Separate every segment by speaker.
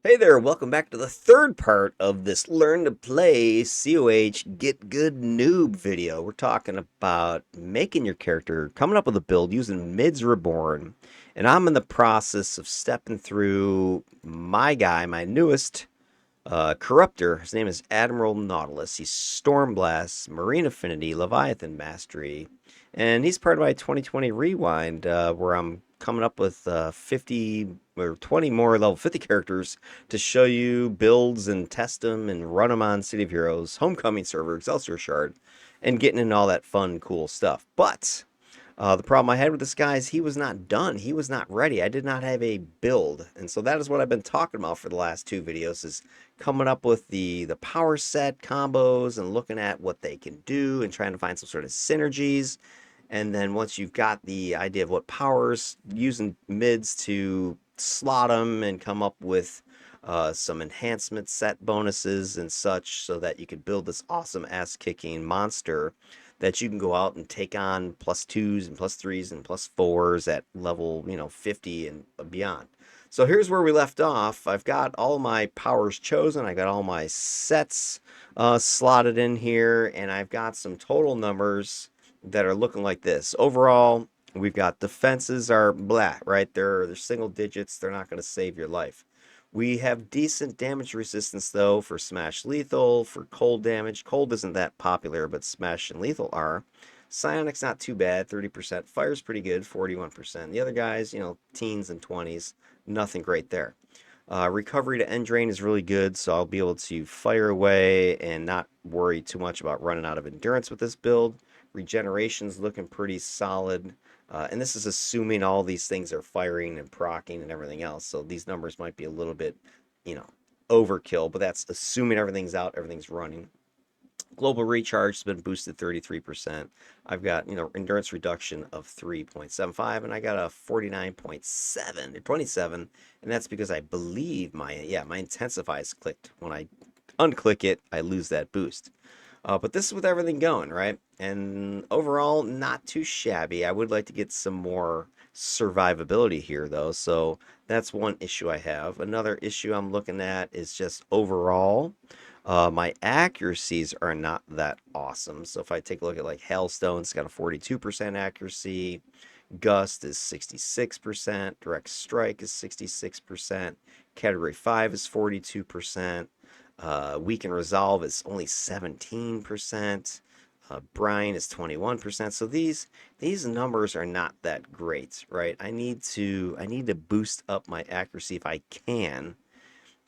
Speaker 1: Hey there, welcome back to the third part of this Learn to Play COH Get Good Noob video. We're talking about making your character, coming up with a build using Mids Reborn. And I'm in the process of stepping through my guy, my newest Corruptor. His name is Admiral Nautilus. He's Stormblast, Marine Affinity, Leviathan Mastery. And he's part of my 2020 Rewind, where I'm coming up with 50 or 20 more level 50 characters to show you builds and test them and run them on City of Heroes, Homecoming server, Excelsior Shard, and getting into all that fun, cool stuff. But the problem I had with this guy is he was not done. He was not ready. I did not have a build. And so that is what I've been talking about for the last two videos is coming up with the power set combos and looking at what they can do and trying to find some sort of synergies. And then once you've got the idea of what powers, using mids to slot them and come up with some enhancement set bonuses and such so that you can build this awesome ass kicking monster that you can go out and take on plus twos and plus threes and plus fours at level, 50 and beyond. So here's where we left off. I've got all my powers chosen. I got all my sets slotted in here, and I've got some total numbers that are looking like this. Overall, we've got defenses are blah, right? They're single digits. They're not going to save your life. We have decent damage resistance though for smash lethal, for cold damage. Cold isn't that popular, but smash and lethal are. Psionic's not too bad, 30%. Fire's pretty good, 41%. The other guys, teens and 20s, nothing great there. Recovery to end drain is really good, so I'll be able to fire away and not worry too much about running out of endurance with this build. Regeneration's looking pretty solid. And this is assuming all these things are firing and proccing and everything else. So these numbers might be a little bit, you know, overkill, but that's assuming everything's out, everything's running. Global recharge has been boosted 33%. I've got, endurance reduction of 3.75, and I got a 49.7 or 27, and that's because I believe my intensify is clicked. When I unclick it, I lose that boost. But this is with everything going, right? And overall, not too shabby. I would like to get some more survivability here, though. So that's one issue I have. Another issue I'm looking at is just overall, my accuracies are not that awesome. So if I take a look at like Hailstone, it's got a 42% accuracy. Gust is 66%. Direct Strike is 66%. Category 5 is 42%. Weaken Resolve is only 17%. Brine is 21%. So these numbers are not that great, right? I need to boost up my accuracy if I can.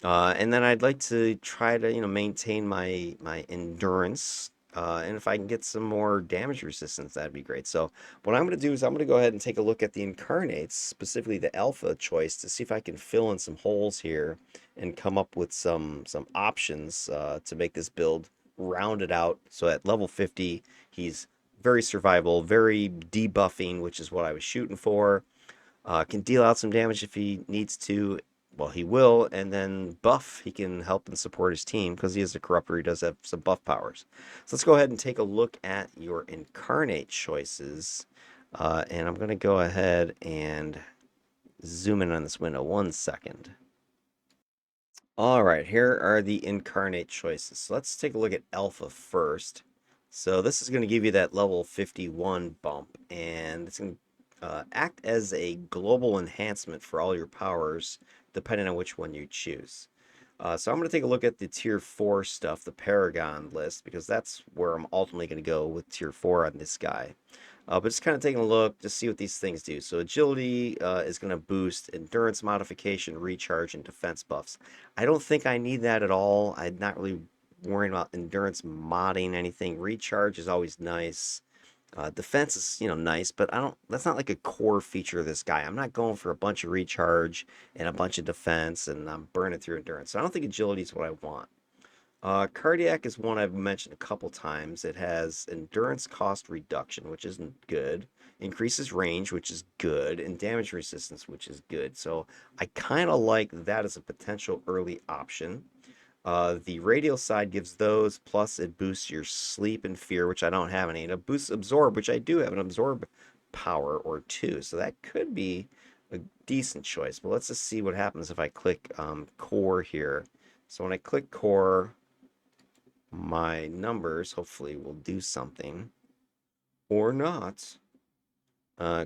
Speaker 1: And then I'd like to try to, maintain my endurance. And if I can get some more damage resistance, that'd be great. So what I'm going to do is I'm going to go ahead and take a look at the Incarnates, specifically the Alpha choice, to see if I can fill in some holes here and come up with some options to make this build rounded out. So at level 50, he's very survivable, very debuffing, which is what I was shooting for. Can deal out some damage if he needs to. Well, he will, and then buff, he can help and support his team because he is a corruptor. He does have some buff powers. So let's go ahead and take a look at your incarnate choices. And I'm going to go ahead and zoom in on this window 1 second. All right, here are the incarnate choices. So let's take a look at alpha first. So this is going to give you that level 51 bump, and it's going to act as a global enhancement for all your powers, depending on which one you choose. So I'm going to take a look at the tier 4 stuff, the Paragon list, because that's where I'm ultimately going to go with tier 4 on this guy. But just kind of taking a look to see what these things do. So agility is going to boost endurance modification, recharge, and defense buffs. I don't think I need that at all. I'm not really worrying about endurance modding anything. Recharge is always nice. Defense is, nice, but I don't. That's not like a core feature of this guy. I'm not going for a bunch of recharge and a bunch of defense, and I'm burning through endurance. So I don't think agility is what I want. Cardiac is one I've mentioned a couple times. It has endurance cost reduction, which isn't good. Increases range, which is good, and damage resistance, which is good. So I kind of like that as a potential early option. The radial side gives those, plus it boosts your sleep and fear, which I don't have any. And it boosts absorb, which I do have an absorb power or two. So that could be a decent choice. But let's just see what happens if I click core here. So when I click core, my numbers hopefully will do something or not.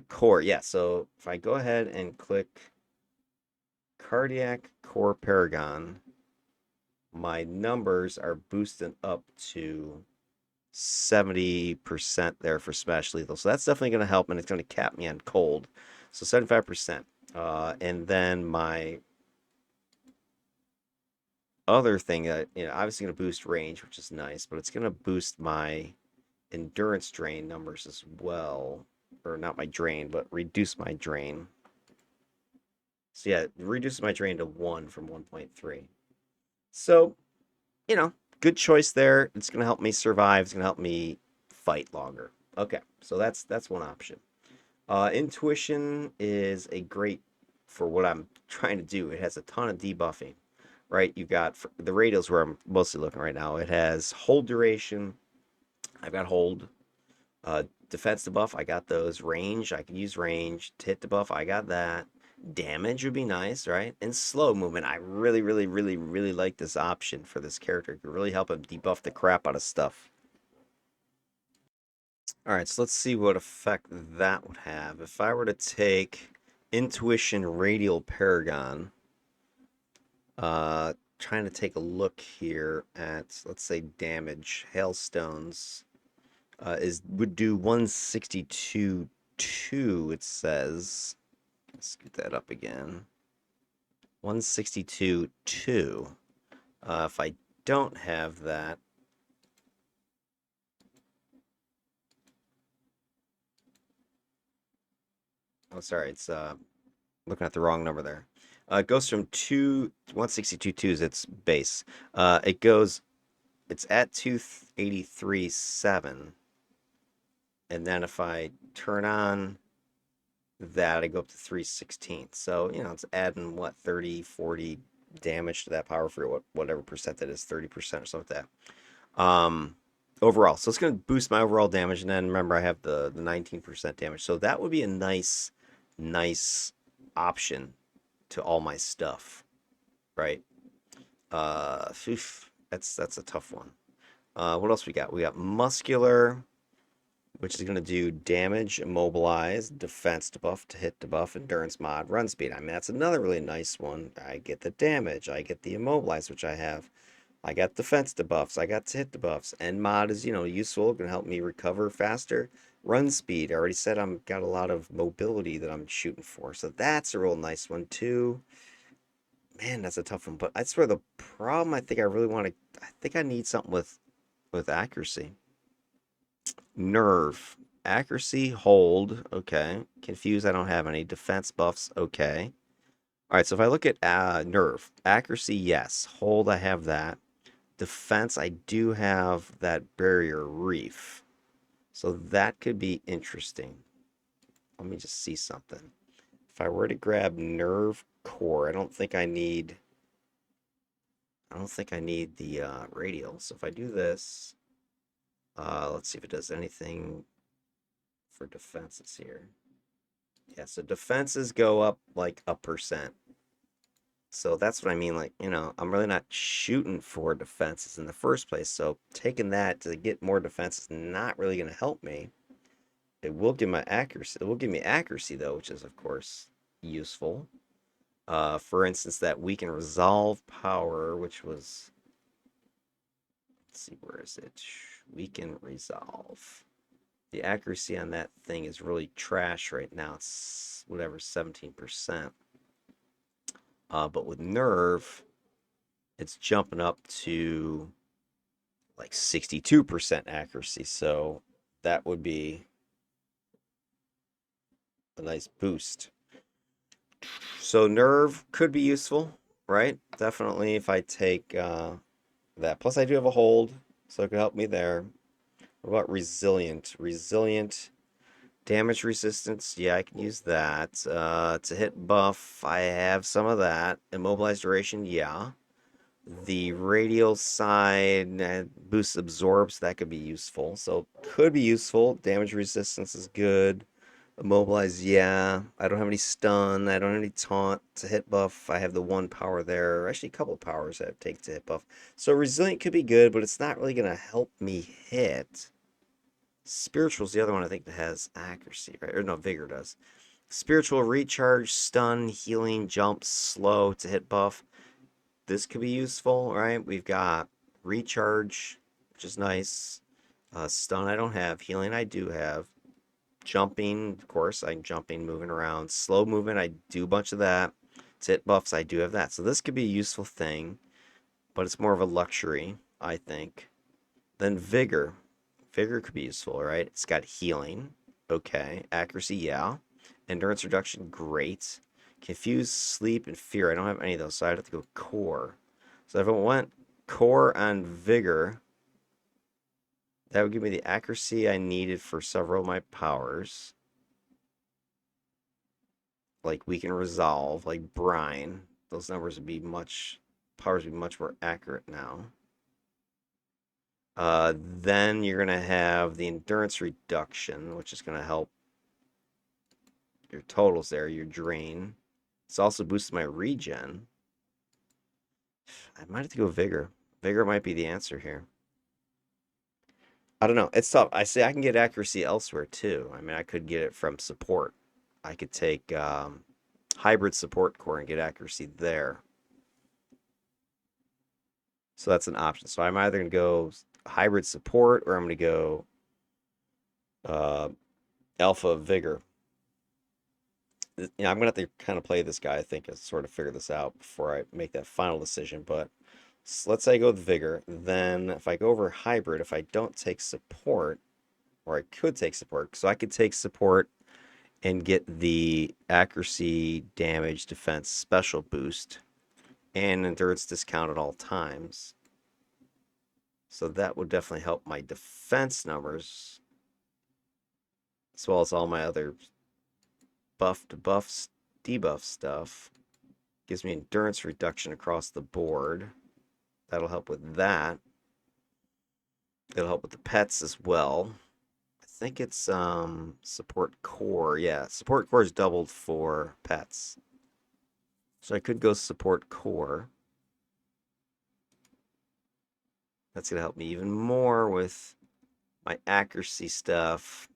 Speaker 1: Core, yeah. So if I go ahead and click cardiac core paragon, my numbers are boosted up to 70% there for smash lethal. So that's definitely going to help, and it's going to cap me on cold. So 75%. And then my other thing that, obviously going to boost range, which is nice, but it's going to boost my endurance drain numbers as well. Or not my drain, but reduce my drain. So yeah, reduces my drain to 1 from 1.3. So, good choice there. It's going to help me survive. It's going to help me fight longer. Okay, so that's one option. Intuition is a great for what I'm trying to do. It has a ton of debuffing, right? You've got the radials where I'm mostly looking right now. It has hold duration. I've got hold. Defense debuff, I got those. Range, I can use range. Hit debuff, I got that. Damage would be nice, right? And slow movement, I really, really, really, really like this option for this character. It could really help him debuff the crap out of stuff. All right, so let's see what effect that would have. If I were to take Intuition Radial Paragon, trying to take a look here at, let's say, damage. Hailstones would do 162.2, it says. Let's get that up again. 162.2. If I don't have that, oh, sorry, it's looking at the wrong number there. It goes from 162.2 is its base. It's at 283.7. And then if I turn on that, I go up to 316. So, it's adding what, 30, 40 damage to that power for whatever percent that is, 30% or something like that. Overall. So it's going to boost my overall damage. And then remember, I have the 19% damage. So that would be a nice option to all my stuff, right? That's a tough one. What else we got? We got muscular, which is going to do damage, immobilize, defense debuff to hit debuff, endurance mod, run speed. I mean, that's another really nice one. I get the damage, I get the immobilize, which I have. I got defense debuffs, I got hit debuffs, and mod is, useful, going to help me recover faster. Run speed, I already said I'm got a lot of mobility that I'm shooting for, so that's a real nice one too. Man, that's a tough one, but I swear the problem I think I need something with accuracy. Nerve. Accuracy, hold. Okay. Confused, I don't have any. Defense buffs, okay. All right, so if I look at nerve, accuracy, yes. Hold, I have that. Defense, I do have that barrier reef. So that could be interesting. Let me just see something. If I were to grab nerve core, I don't think I need the radial. So if I do this, let's see if it does anything for defenses here. Yeah, so defenses go up like 1%. So that's what I mean. Like, I'm really not shooting for defenses in the first place. So taking that to get more defense is not really going to help me. It will give my accuracy. It will give me accuracy though, which is of course useful. For instance, that weaken resolve power, which was, let's see, where is it? Weaken resolve. The accuracy on that thing is really trash right now. It's whatever, 17%. But with nerve, it's jumping up to like 62% accuracy. So that would be a nice boost. So nerve could be useful, right? Definitely if I take that. Plus I do have a hold, so it could help me there. What about resilient? Resilient damage resistance. Yeah, I can use that. To hit buff, I have some of that. Immobilized duration, yeah. The radial side boosts absorbs. That could be useful. So could be useful. Damage resistance is good. Immobilize, yeah. I don't have any stun. I don't have any taunt to hit buff. I have the one power there. Actually, a couple of powers that take to hit buff. So resilient could be good, but it's not really going to help me hit. Spiritual's the other one I think that has accuracy, right? Or no, vigor does. Spiritual recharge, stun, healing, jump, slow to hit buff. This could be useful, right? We've got recharge, which is nice. Stun I don't have. Healing I do have. Jumping, of course, I'm jumping, moving around. Slow movement, I do a bunch of that. To hit buffs, I do have that. So this could be a useful thing, but it's more of a luxury, I think. Then vigor. Vigor could be useful, right? It's got healing. Okay. Accuracy, yeah. Endurance reduction, great. Confuse, sleep, and fear. I don't have any of those, so I'd have to go core. So if I went core on vigor, that would give me the accuracy I needed for several of my powers. Like weaken resolve, like brine. Those numbers would be powers would be much more accurate now. Then you're going to have the endurance reduction, which is going to help your totals there, your drain. It's also boosted my regen. I might have to go vigor. Vigor might be the answer here. I don't know. It's tough. I say I can get accuracy elsewhere too. I mean, I could get it from support. I could take hybrid support core and get accuracy there. So that's an option. So I'm either going to go hybrid support or I'm going to go uh, alpha vigor. I'm going to have to kind of play this guy, I think, and sort of figure this out before I make that final decision. But let's say I go with vigor. Then if I go over hybrid, if I don't take support, or I could take support, so I could take support and get the accuracy, damage, defense, special boost, and endurance discount at all times. So that would definitely help my defense numbers, as well as all my other buff to buff, debuff stuff. Gives me endurance reduction across the board. That'll help with that. It'll help with the pets as well. I think it's support core. Yeah, support core is doubled for pets. So I could go support core. That's going to help me even more with my accuracy stuff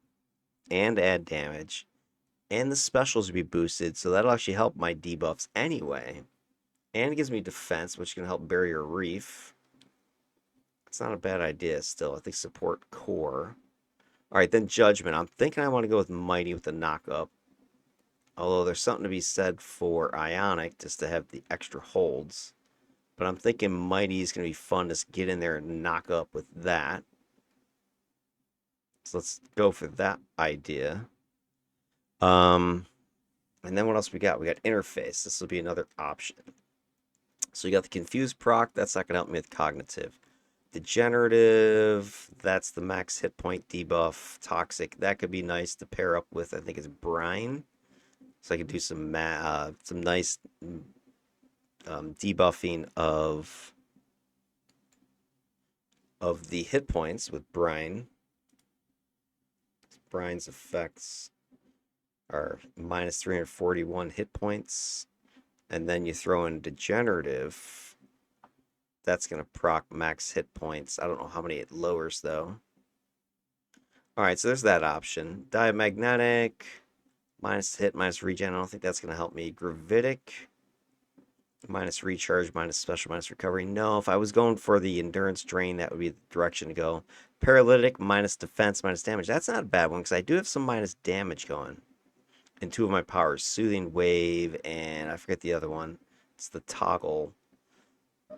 Speaker 1: and add damage. And the specials will be boosted, so that'll actually help my debuffs anyway. And it gives me defense, which can help barrier reef. It's not a bad idea still. I think support core. All right, then judgment. I'm thinking I want to go with mighty with the knock-up. Although there's something to be said for ionic just to have the extra holds. But I'm thinking mighty is going to be fun to get in there and knock up with that. So let's go for that idea. And then what else we got? We got interface. This will be another option. So you got the confused proc. That's not going to help me with cognitive. Degenerative. That's the max hit point debuff. Toxic. That could be nice to pair up with. I think it's brine. So I could do some nice debuffing of the hit points with brine. Brine's effects are minus 341 hit points. And then you throw in degenerative. That's going to proc max hit points. I don't know how many it lowers, though. All right, so there's that option. Diamagnetic, minus hit, minus regen. I don't think that's going to help me. Gravitic, minus recharge, minus special, minus recovery. No, if I was going for the endurance drain, that would be the direction to go. Paralytic, minus defense, minus damage. That's not a bad one because I do have some minus damage going in two of my powers. Soothing Wave, and I forget the other one. It's the toggle.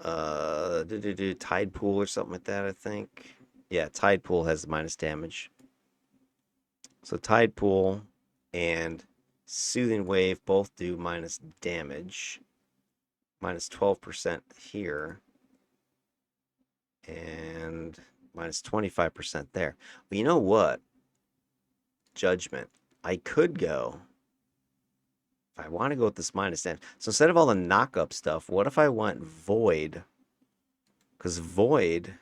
Speaker 1: Tide Pool or something like that, I think. Yeah, Tide Pool has minus damage. So Tide Pool and Soothing Wave both do minus damage. Minus 12% here. And minus 25% there. But you know what? Judgment. I could go. If I want to go with this minus damage. So instead of all the knock-up stuff, what if I went Void? Because Void,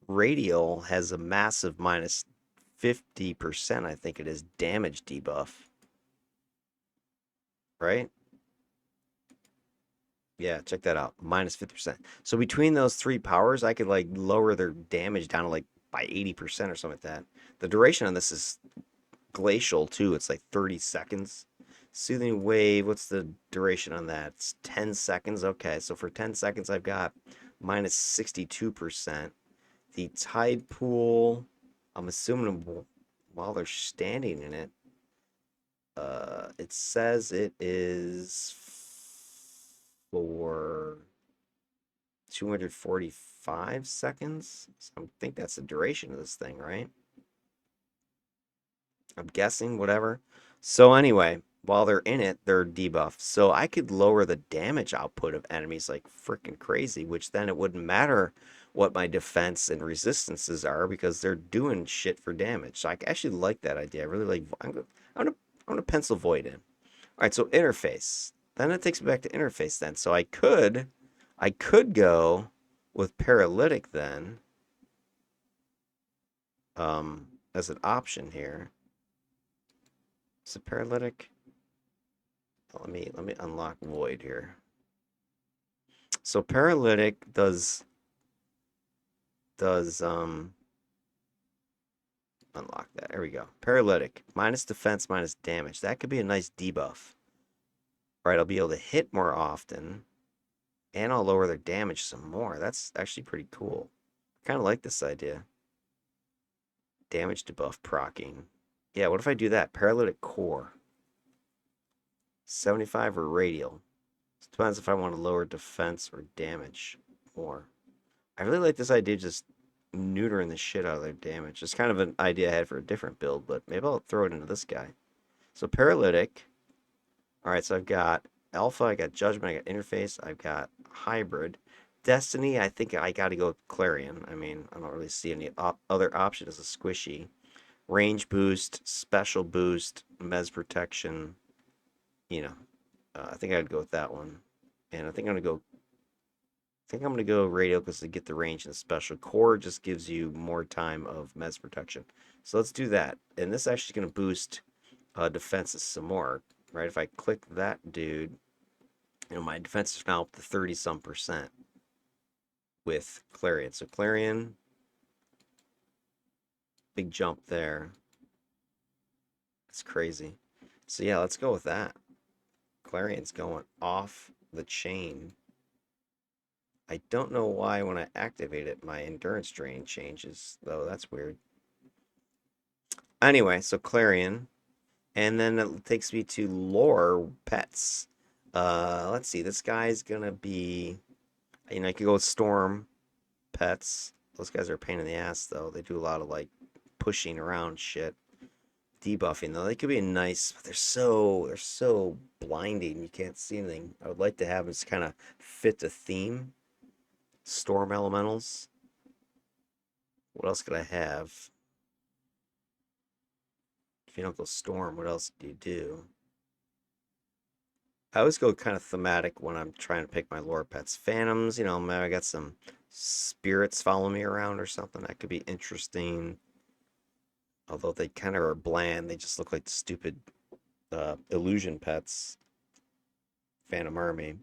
Speaker 1: Radial has a massive minus 50%, I think it is, damage debuff, right? Yeah, check that out. Minus 50%. So between those three powers, I could like lower their damage down to like by 80% or something like that. The duration on this is glacial too. It's like 30 seconds. Soothing wave, what's the duration on that? It's 10 seconds. Okay, so for 10 seconds, I've got minus 62%. The tide pool, I'm assuming while they're standing in it, it says it is for 245 seconds. So I think that's the duration of this thing, right? I'm guessing, whatever. So anyway, while they're in it, they're debuffed. So I could lower the damage output of enemies like freaking crazy, which then it wouldn't matter what my defense and resistances are because they're doing shit for damage. So I actually like that idea. I really like. I'm gonna pencil Void in. All right, so interface. Then it takes me back to interface. Then, so I could go with paralytic then, as an option here. Is it paralytic? Let me unlock void here. So paralytic does unlock that. There we go. Paralytic minus defense minus damage. That could be a nice debuff. Right, I'll be able to hit more often, and I'll lower their damage some more. That's actually pretty cool. I kind of like this idea. Damage debuff procking. Yeah, what if I do that? Paralytic core. 75 or radial. It depends if I want to lower defense or damage more. I really like this idea of just neutering the shit out of their damage. It's kind of an idea I had for a different build, but maybe I'll throw it into this guy. So paralytic. All right, so I've got alpha, I got judgment, I got interface, I've got hybrid. Destiny, I think I got to go with Clarion. I mean, I don't really see any other option as a squishy. Range boost, special boost, Mez protection. You know, I think I'd go with that one. And I think I'm gonna go radio because to get the range and the special. Core just gives you more time of Mez protection. So let's do that. And this actually is gonna boost defenses some more, right? If I click that dude, my defense is now up to 30 some percent with Clarion. So Clarion, big jump there. That's crazy. So yeah, let's go with that. Clarion's going off the chain. I don't know why when I activate it, my endurance drain changes, though. That's weird. Anyway, so Clarion. And then it takes me to lore pets. Let's see. This guy's gonna be, I could go with storm pets. Those guys are a pain in the ass, though. They do a lot of like pushing around shit. Debuffing though, they could be nice, but they're so blinding. You can't see anything. I would like to have this kind of fit the theme. Storm elementals. What else could I have? If you don't go storm, what else do you do? I always go kind of thematic when I'm trying to pick my lore pets. Phantoms, maybe I got some spirits follow me around or something. That could be interesting. Although they kind of are bland, they just look like stupid illusion pets. Phantom Army.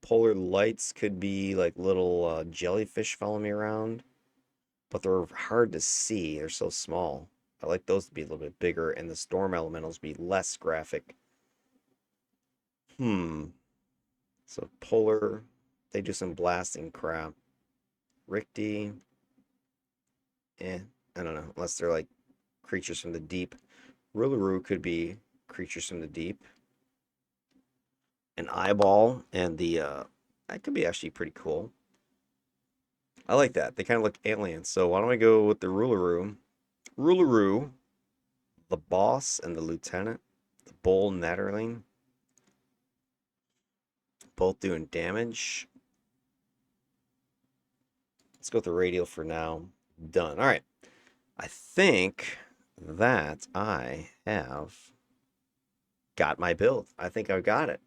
Speaker 1: Polar lights could be like little jellyfish follow me around, but they're hard to see. They're so small. I like those to be a little bit bigger, and the storm elementals be less graphic. So polar, they do some blasting crap. Ricty, I don't know, unless they're like creatures from the deep. Ruluru could be creatures from the deep. An eyeball and that could be actually pretty cool. I like that. They kind of look alien. So why don't I go with the Ruluru? Ruluru, the boss and the lieutenant, the bull Natterling, both doing damage. Let's go with the radial for now. Done. All right. I think that I have got my build. I think I've got it.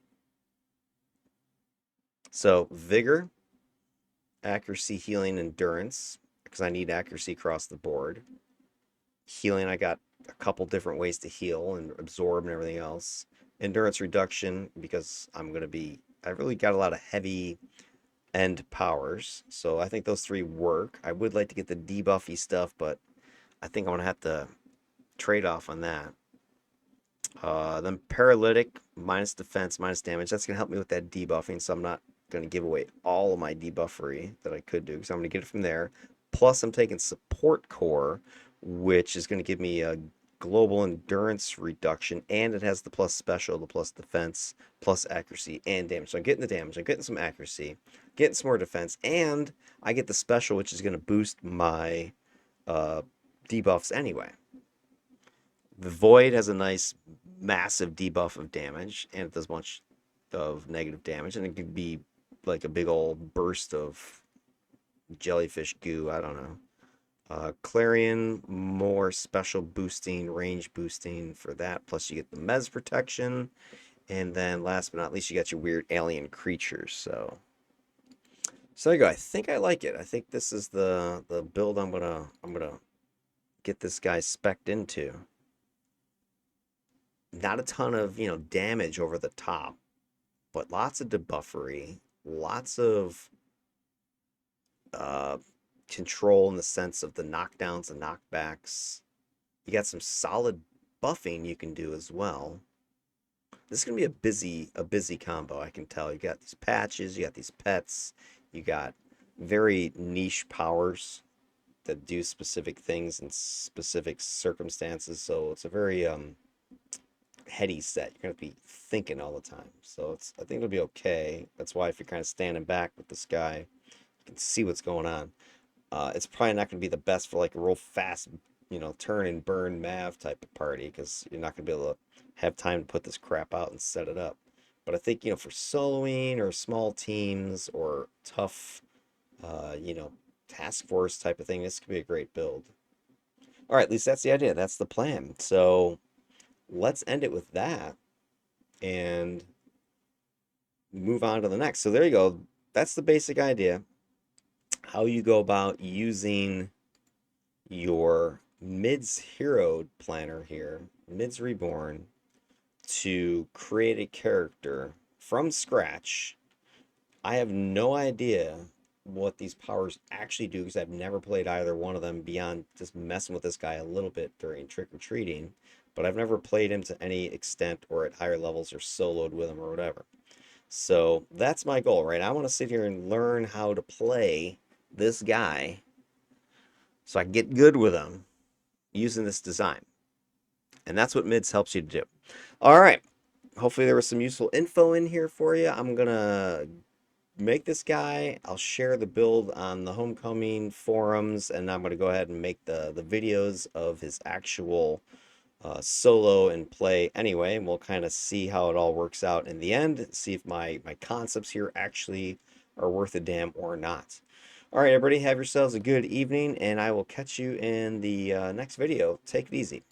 Speaker 1: So vigor, accuracy, healing, endurance, because I need accuracy across the board. healing, I got a couple different ways to heal and absorb and everything else. Endurance reduction, because I really got a lot of heavy end powers. So I think those three work. I would like to get the debuffy stuff, but I think I'm going to have to trade off on that. Then paralytic, minus defense, minus damage. That's going to help me with that debuffing, so I'm not going to give away all of my debuffery that I could do, so I'm going to get it from there. Plus, I'm taking support core, which is going to give me a global endurance reduction, and it has the plus special, the plus defense, plus accuracy, and damage. So I'm getting the damage, I'm getting some accuracy, getting some more defense, and I get the special, which is going to boost my debuffs anyway. The Void has a nice massive debuff of damage, and it does a bunch of negative damage, and it could be like a big old burst of jellyfish goo. I don't know. Clarion, more special boosting, range boosting for that. Plus, you get the Mez protection, and then last but not least, you got your weird alien creatures. So there you go. I think I like it. I think this is the build I'm gonna get this guy spec'd into. Not a ton of, damage over the top, but lots of debuffery, lots of control in the sense of the knockdowns and knockbacks. You got some solid buffing you can do as well. This is gonna be a busy combo, I can tell. You got these patches, you got these pets, you got very niche powers that do specific things in specific circumstances. So it's a very heady set. You're gonna be thinking all the time. So I think it'll be okay. That's why if you're kind of standing back with this guy, you can see what's going on. It's probably not gonna be the best for like a real fast, turn and burn Mav type of party, because you're not gonna be able to have time to put this crap out and set it up. But I think, for soloing or small teams or tough, task force type of thing, this could be a great build. All right, at least that's the idea. That's the plan. So let's end it with that and move on to the next. So there you go. That's the basic idea. How you go about using your Mids Hero planner here, Mids Reborn, to create a character from scratch. I have no idea what these powers actually do, because I've never played either one of them beyond just messing with this guy a little bit during trick-or-treating, but I've never played him to any extent or at higher levels or soloed with him or whatever. So that's my goal, right? I want to sit here and learn how to play this guy so I can get good with him using this design. And that's what Mids helps you to do. All right. Hopefully there was some useful info in here for you. I'm going to make this guy. I'll share the build on the Homecoming forums, and I'm going to go ahead and make the videos of his actual solo and play anyway, and we'll kind of see how it all works out in the end, see if my concepts here actually are worth a damn or not. All right, everybody, have yourselves a good evening, and I will catch you in the next video. Take it easy.